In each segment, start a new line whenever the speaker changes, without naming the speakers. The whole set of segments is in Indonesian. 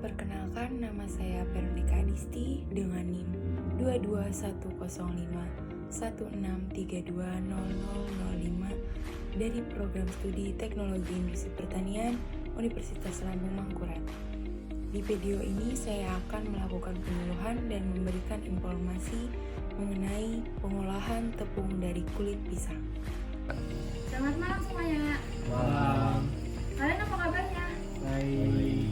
Perkenalkan, nama saya Veronica Adisti dengan NIM 2210516320005 dari Program Studi Teknologi Industri Pertanian Universitas Lambung Mangkurat. Di video ini saya akan melakukan penyuluhan dan memberikan informasi mengenai pengolahan tepung dari kulit pisang.
Selamat malam semuanya.
Malam.
Kalian apa kabarnya?
Baik.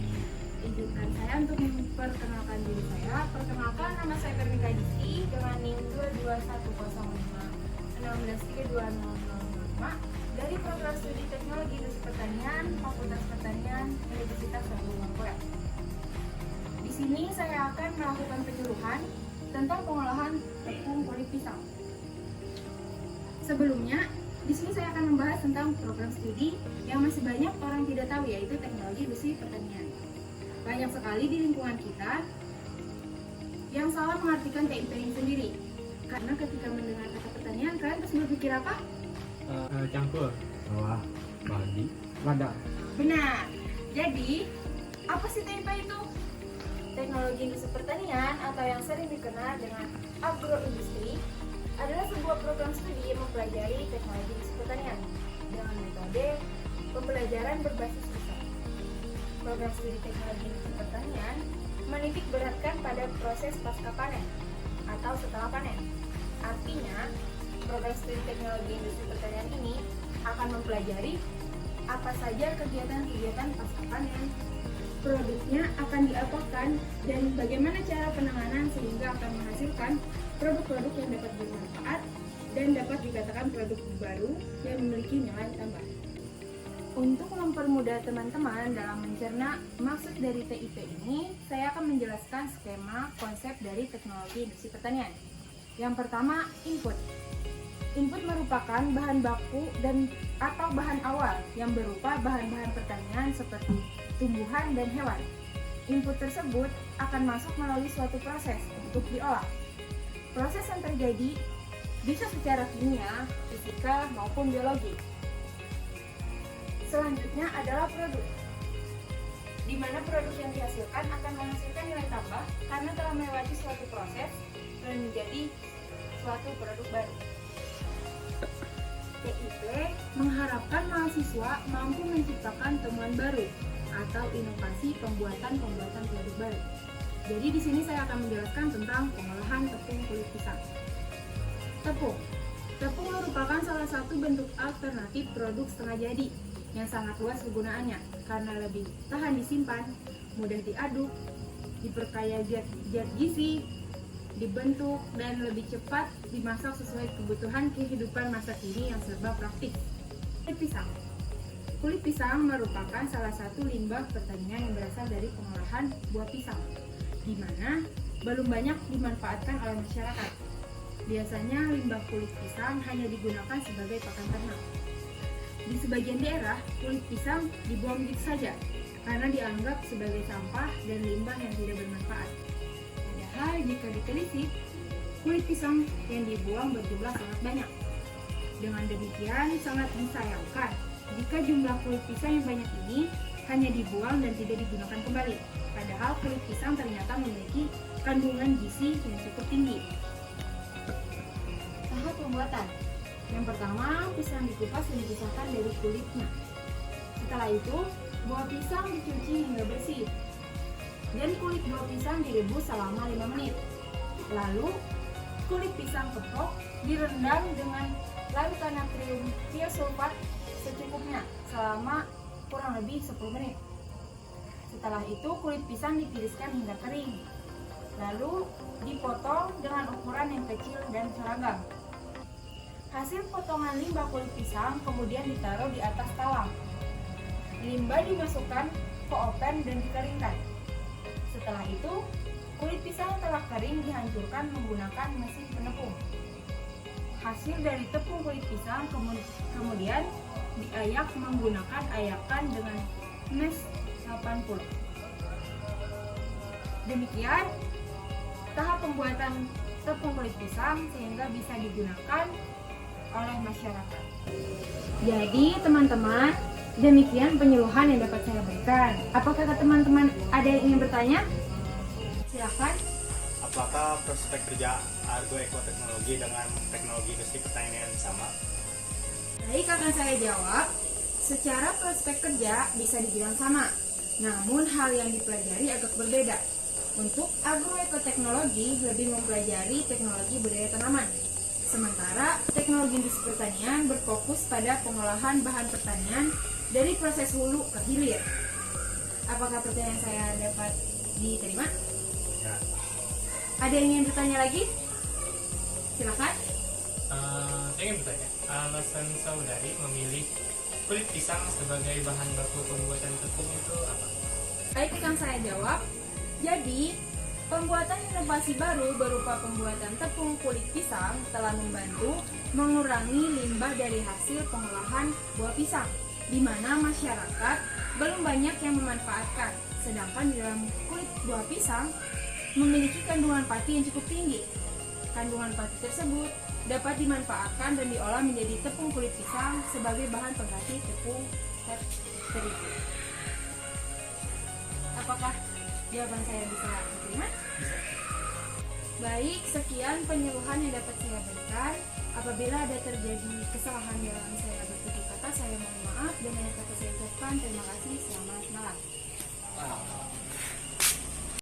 Izinkan saya untuk memperkenalkan diri saya. Perkenalkan, nama saya Veronica Adisti dengan NIM 2210516320005 dari Program Studi Teknologi Industri Pertanian Fakultas Pertanian Universitas Lambung Mangkurat. Di sini saya akan melakukan penyuluhan tentang pengolahan tepung kulit pisang. Sebelumnya, di sini saya akan membahas tentang program studi yang masih banyak orang tidak tahu, yaitu teknologi industri pertanian. Banyak sekali di lingkungan kita yang salah mengartikan TIP ini sendiri. Karena ketika mendengar kata pertanian, kalian terus berpikir apa?
Cangkul. Sawah. Padi. Ladang.
Benar. Jadi, apa sih TIP itu? Teknologi industri pertanian atau yang sering dikenal dengan agroindustri adalah sebuah program studi yang mempelajari teknologi industri pertanian dengan metode pembelajaran berbasis riset. Program studi teknologi industri pertanian menitik beratkan pada proses pasca panen atau setelah panen. Artinya, program studi teknologi industri pertanian ini akan mempelajari apa saja kegiatan-kegiatan pasca panen, produknya akan diapakan, dan bagaimana cara penanganan sehingga akan menghasilkan produk-produk yang dapat bermanfaat dan dapat dikatakan produk baru yang memiliki nilai tambah. Untuk mempermudah teman-teman dalam mencerna maksud dari TIP ini, saya akan menjelaskan skema konsep dari teknologi industri pertanian. Yang pertama, input. Input merupakan bahan baku dan atau bahan awal yang berupa bahan-bahan pertanian seperti tumbuhan dan hewan. Input tersebut akan masuk melalui suatu proses untuk diolah. Proses yang terjadi bisa secara kimia, fisika, maupun biologi. Selanjutnya adalah produk, di mana produk yang dihasilkan akan menghasilkan nilai tambah karena telah melewati suatu proses dan menjadi suatu produk baru. TIP mengharapkan mahasiswa mampu menciptakan temuan baru atau inovasi pembuatan produk baru. Jadi di sini saya akan menjelaskan tentang pengolahan tepung kulit pisang. Tepung merupakan salah satu bentuk alternatif produk setengah jadi yang sangat luas kegunaannya karena lebih tahan disimpan, mudah diaduk, diperkaya zat gizi, dibentuk, dan lebih cepat dimasak sesuai kebutuhan kehidupan masa kini yang serba praktis. Kulit pisang merupakan salah satu limbah pertanian yang berasal dari pengolahan buah pisang, di mana belum banyak dimanfaatkan oleh masyarakat. Biasanya limbah kulit pisang hanya digunakan sebagai pakan ternak. Di sebagian daerah, kulit pisang dibuang begitu saja karena dianggap sebagai sampah dan limbah yang tidak bermanfaat. Padahal jika ditelisik, kulit pisang yang dibuang berjumlah sangat banyak. Dengan demikian, sangat disayangkan jika jumlah kulit pisang yang banyak ini hanya dibuang dan tidak digunakan kembali. Padahal kulit pisang ternyata memiliki kandungan gizi yang cukup tinggi. Tahap pembuatan. Yang pertama, pisang dikupas dan dipisahkan dari kulitnya. Setelah itu, buah pisang dicuci hingga bersih. Dan kulit buah pisang direbus selama 5 menit. Lalu, kulit pisang kepok direndam dengan larutan natrium tiosulfat secukupnya selama kurang lebih 10 menit. Setelah itu, kulit pisang ditiriskan hingga kering. Lalu, dipotong dengan ukuran yang kecil dan seragam. Hasil potongan limbah kulit pisang kemudian ditaruh di atas talang. Limbah dimasukkan ke oven dan dikeringkan. Setelah itu, kulit pisang yang telah kering dihancurkan menggunakan mesin penepung. Hasil dari tepung kulit pisang kemudian diayak menggunakan ayakan dengan MES 80. Demikian tahap pembuatan tepung kulit pisang sehingga bisa digunakan oleh masyarakat. Jadi teman-teman, Demikian penyuluhan yang dapat saya berikan. Apakah teman-teman ada yang ingin bertanya? Silakan.
Apakah prospek kerja Argo Ekoteknologi dengan teknologi industri pertanian sama?
Baik, akan saya jawab. Secara prospek kerja bisa dibilang sama, namun hal yang dipelajari agak berbeda. Untuk agroekoteknologi lebih mempelajari teknologi budaya tanaman, sementara teknologi industri pertanian berfokus pada pengolahan bahan pertanian dari proses hulu ke hilir. Apakah pertanyaan saya dapat diterima?
Ya.
Ada yang ingin bertanya lagi? Silakan.
Saya ingin bertanya, alasan saudari memilih kulit pisang sebagai bahan baku pembuatan tepung itu apa?
Baik, akan saya jawab. Jadi, pembuatan inovasi baru berupa pembuatan tepung kulit pisang telah membantu mengurangi limbah dari hasil pengolahan buah pisang, di mana masyarakat belum banyak yang memanfaatkan, sedangkan di dalam kulit buah pisang memiliki kandungan pati yang cukup tinggi. Kandungan pati tersebut dapat dimanfaatkan dan diolah menjadi tepung kulit pisang sebagai bahan pengganti tepung terigu. Apakah jawaban saya bisa diterima? Baik, sekian penyuluhan yang dapat saya berikan. Apabila ada terjadi kesalahan dalam saya bertutur kata, saya mohon maaf. Dan yang kata saya ucapkan, terima kasih. Selamat malam.